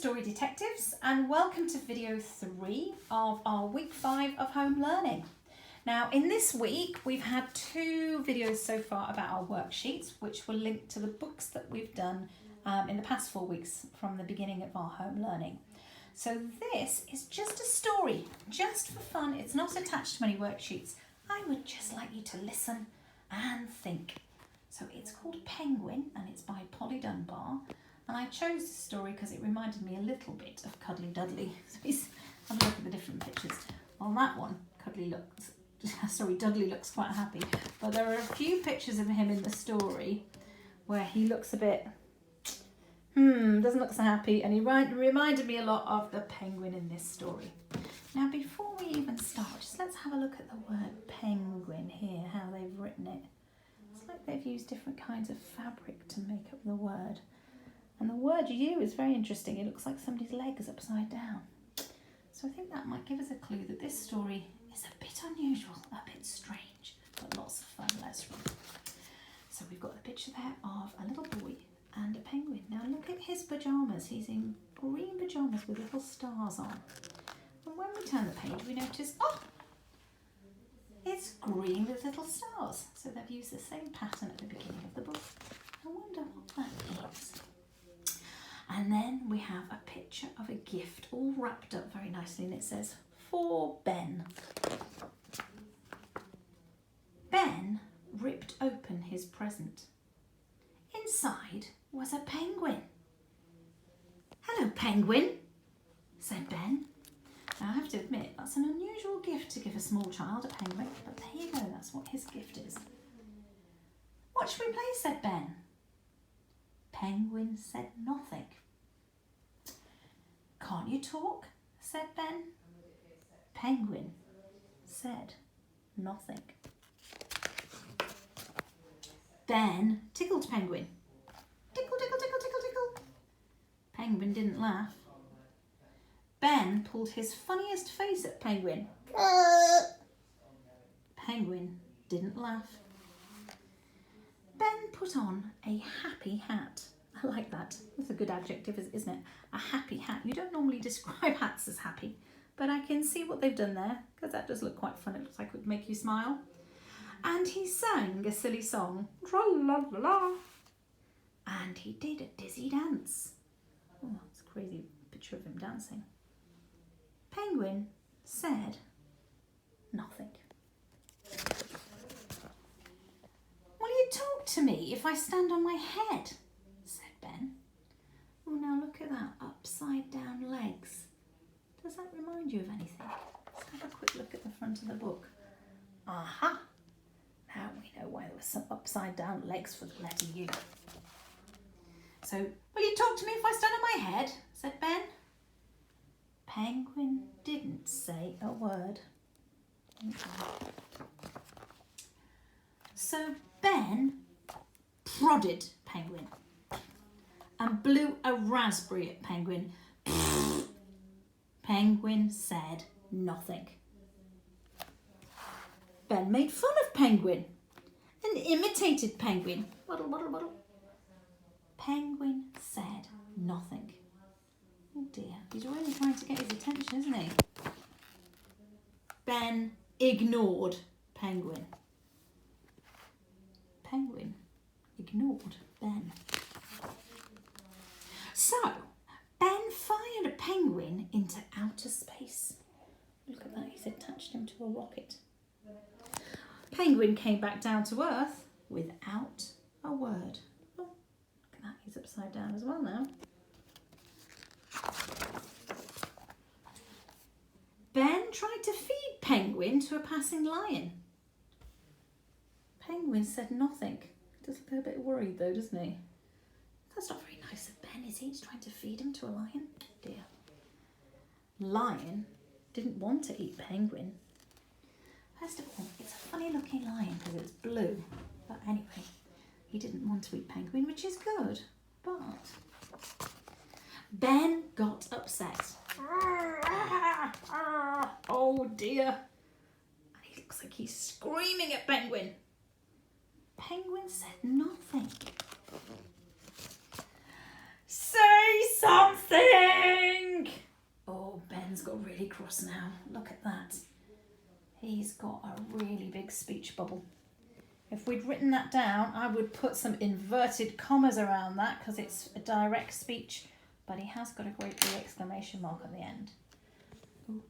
Story Detectives, and welcome to video 3 of our week 5 of home learning. Now in this week we've had 2 videos so far about our worksheets, which will link to the books that we've done in the past 4 weeks from the beginning of our home learning. So this is just a story, just for fun. It's not attached to any worksheets. I would just like you to listen and think. So it's called Penguin and it's by Polly Dunbar. And I chose this story because it reminded me a little bit of Cuddly Dudley. So have a look at the different pictures. On that one, Dudley looks quite happy. But there are a few pictures of him in the story where he looks a bit, doesn't look so happy. And he reminded me a lot of the penguin in this story. Now, before we even start, just let's have a look at the word penguin here, how they've written it. It's like they've used different kinds of fabric to make up the word. And the word "you" is very interesting. It looks like somebody's leg is upside down. So I think that might give us a clue that this story is a bit unusual, a bit strange, but lots of fun. Let's read. So we've got a picture there of a little boy and a penguin. Now look at his pyjamas. He's in green pyjamas with little stars on. And when we turn the page, we notice, it's green with little stars. So they've used the same pattern at the beginning of the book. I wonder what that means. And then we have a picture of a gift all wrapped up very nicely, and it says, "For Ben." Ben ripped open his present. Inside was a penguin. "Hello, penguin," said Ben. Now I have to admit, that's an unusual gift to give a small child, a penguin, but there you go, that's what his gift is. "What shall we play?" said Ben. Penguin said nothing. "Can't you talk?" said Ben. Penguin said nothing. Ben tickled Penguin. "Tickle, tickle, tickle, tickle, tickle." Penguin didn't laugh. Ben pulled his funniest face at Penguin. Penguin didn't laugh. Ben put on a happy hat. I like that. That's a good adjective, isn't it? A happy hat. You don't normally describe hats as happy, but I can see what they've done there because that does look quite fun. It looks like it would make you smile. And he sang a silly song. Tra-la-la-la. And he did a dizzy dance. Oh, that's a crazy picture of him dancing. Penguin said nothing. "Will you talk to me if I stand on my head?" said Ben. Oh, now look at that, upside down legs. Does that remind you of anything? Let's have a quick look at the front of the book. Aha! Now we know why there were some upside down legs for the letter U. So, "Will you talk to me if I stand on my head?" said Ben. Penguin didn't say a word. So Ben prodded Penguin and blew a raspberry at Penguin. Penguin said nothing. Ben made fun of Penguin and imitated Penguin. Waddle, waddle, waddle. Penguin said nothing. Oh dear, he's really trying to get his attention, isn't he? Ben ignored Penguin. Penguin ignored Ben. So, Ben fired a penguin into outer space. Look at that, he's attached him to a rocket. Penguin came back down to earth without a word. Oh, look at that, he's upside down as well now. Ben tried to feed Penguin to a passing lion. Penguin said nothing. Does look a bit worried though, doesn't he? That's not very nice of Ben, is he? He's trying to feed him to a lion. Dear. Lion didn't want to eat Penguin. First of all, it's a funny looking lion because it's blue. But anyway, he didn't want to eat Penguin, which is good. But Ben got upset. Oh dear. And he looks like he's screaming at Penguin. Penguin said nothing. "Say something!" really cross now. Look at that. He's got a really big speech bubble. If we'd written that down, I would put some inverted commas around that because it's a direct speech, but he has got a great big exclamation mark at the end. Ooh.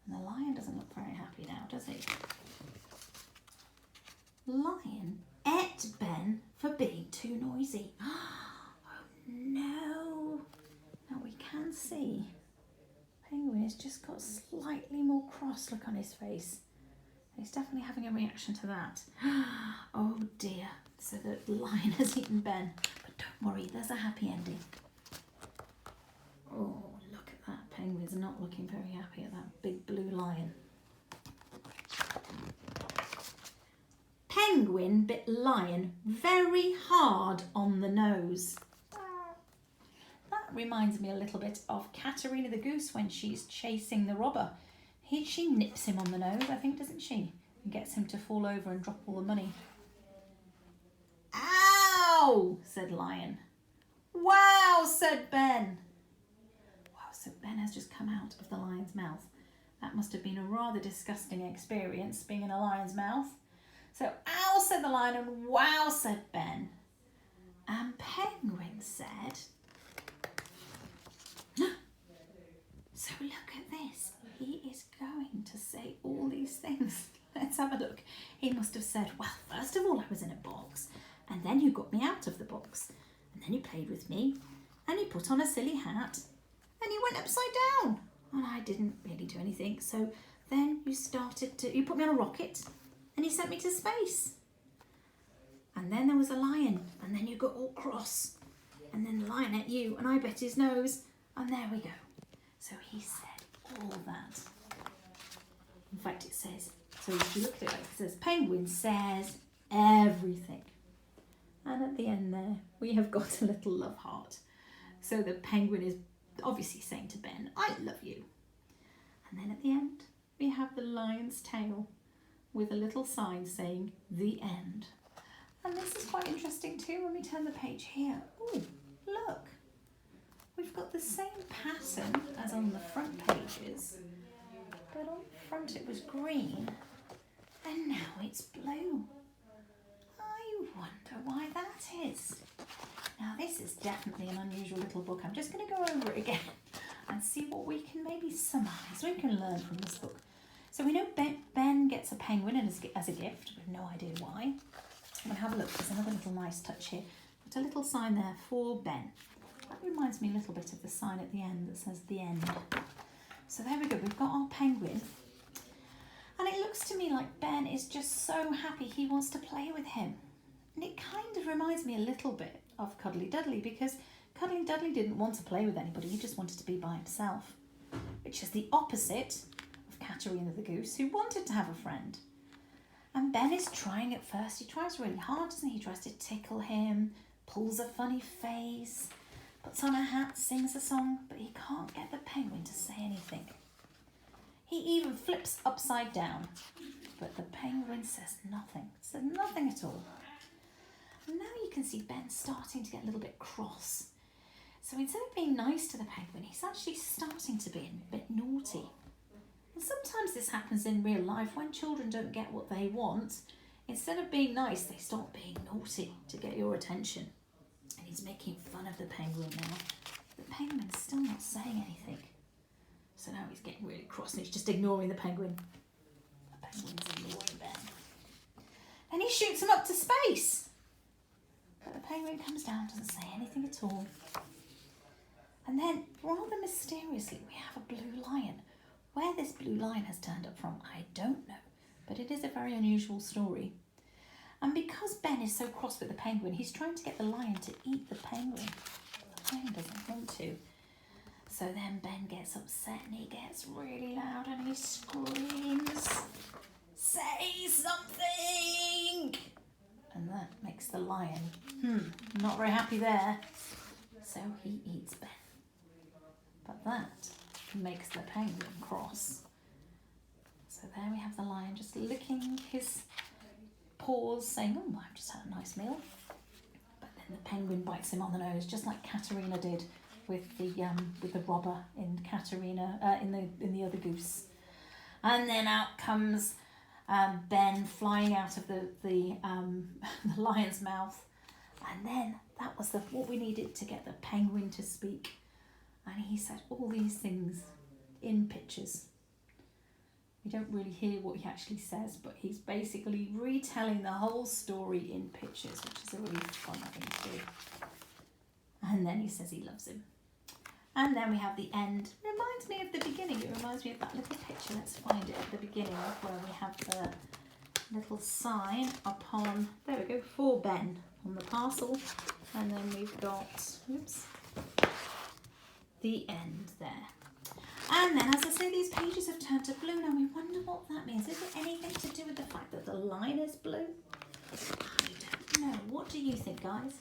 And the lion doesn't look very happy now, does he? Lion ate Ben for being too noisy. Oh no. Now we can see Penguin has just got a slightly more cross look on his face. He's definitely having a reaction to that. Oh dear. So the lion has eaten Ben. But don't worry, there's a happy ending. Oh, look at that. Penguin's not looking very happy at that big blue lion. Penguin bit lion very hard on the nose. That reminds me a little bit of Katerina the goose when she's chasing the robber. She nips him on the nose, I think, doesn't she? And gets him to fall over and drop all the money. Ow, said Lion. Wow, said Ben. Wow, so Ben has just come out of the lion's mouth. That must have been a rather disgusting experience, being in a lion's mouth. So, ow, said the lion, and wow, said Ben. And Penguin said, so look at this. He is going to say all these things. Let's have a look. He must have said, well, first of all, I was in a box, and then you got me out of the box, and then you played with me, and you put on a silly hat, and you went upside down, and I didn't really do anything. So then you put me on a rocket, and you sent me to space. And then there was a lion, and then you got all cross, and then the lion ate you, and I bit his nose, and there we go. So he said all that. In fact, it says, so if you look at it, it says, Penguin says everything. And at the end there, we have got a little love heart. So the penguin is obviously saying to Ben, I love you. And then at the end, we have the lion's tail with a little sign saying, the end. And this is quite interesting too when we turn the page here. Oh, look. We've got the same pattern as on the front pages, but on the front it was green, and now it's blue. I wonder why that is. Now this is definitely an unusual little book. I'm just going to go over it again and see what we can maybe surmise, we can learn from this book. So we know Ben gets a penguin as a gift. We have no idea why. I'm going to have a look. There's another little nice touch here. Put a little sign there for Ben. That reminds me a little bit of the sign at the end that says the end. So there we go, we've got our penguin. And it looks to me like Ben is just so happy he wants to play with him. And it kind of reminds me a little bit of Cuddly Duddly, because Cuddly Duddly didn't want to play with anybody, he just wanted to be by himself. Which is the opposite of Katerina the goose, who wanted to have a friend. And Ben is trying at first, he tries really hard, doesn't he? He tries to tickle him, pulls a funny face, puts on a hat, sings a song, but he can't get the penguin to say anything. He even flips upside down, but the penguin says nothing at all. And now you can see Ben starting to get a little bit cross. So instead of being nice to the penguin, he's actually starting to be a bit naughty. And sometimes this happens in real life when children don't get what they want. Instead of being nice, they start being naughty to get your attention. And he's making fun of the penguin now. The penguin's still not saying anything. So now he's getting really cross and he's just ignoring the penguin. The penguin's ignoring Ben. Then he shoots him up to space. But the penguin comes down, doesn't say anything at all. And then, rather mysteriously, we have a blue lion. Where this blue lion has turned up from, I don't know. But it is a very unusual story. And because Ben is so cross with the penguin, he's trying to get the lion to eat the penguin. The lion doesn't want to. So then Ben gets upset and he gets really loud and he screams, "Say something!" And that makes the lion, not very happy there. So he eats Ben. But that makes the penguin cross. So there we have the lion just licking his paws, saying, "Oh, I've just had a nice meal." But then the penguin bites him on the nose, just like Katerina did with the robber in Katerina in the Other Goose, and then out comes Ben flying out of the lion's mouth, and then that was what we needed to get the penguin to speak, and he said all these things in pictures. We don't really hear what he actually says, but he's basically retelling the whole story in pictures, which is a really fun thing to do. And then he says he loves him. And then we have the end. It reminds me of the beginning. It reminds me of that little picture. Let's find it at the beginning, where we have the little sign upon, there we go, for Ben on the parcel. And then we've got, oops, the end there. And then, as I say, these pages have turned to blue. Now we wonder what that means. Is it anything to do with the fact that the line is blue? I don't know. What do you think, guys?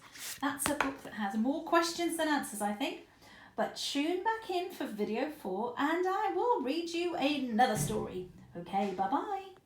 That's a book that has more questions than answers, I think. But tune back in for video 4 and I will read you another story. Okay, bye-bye.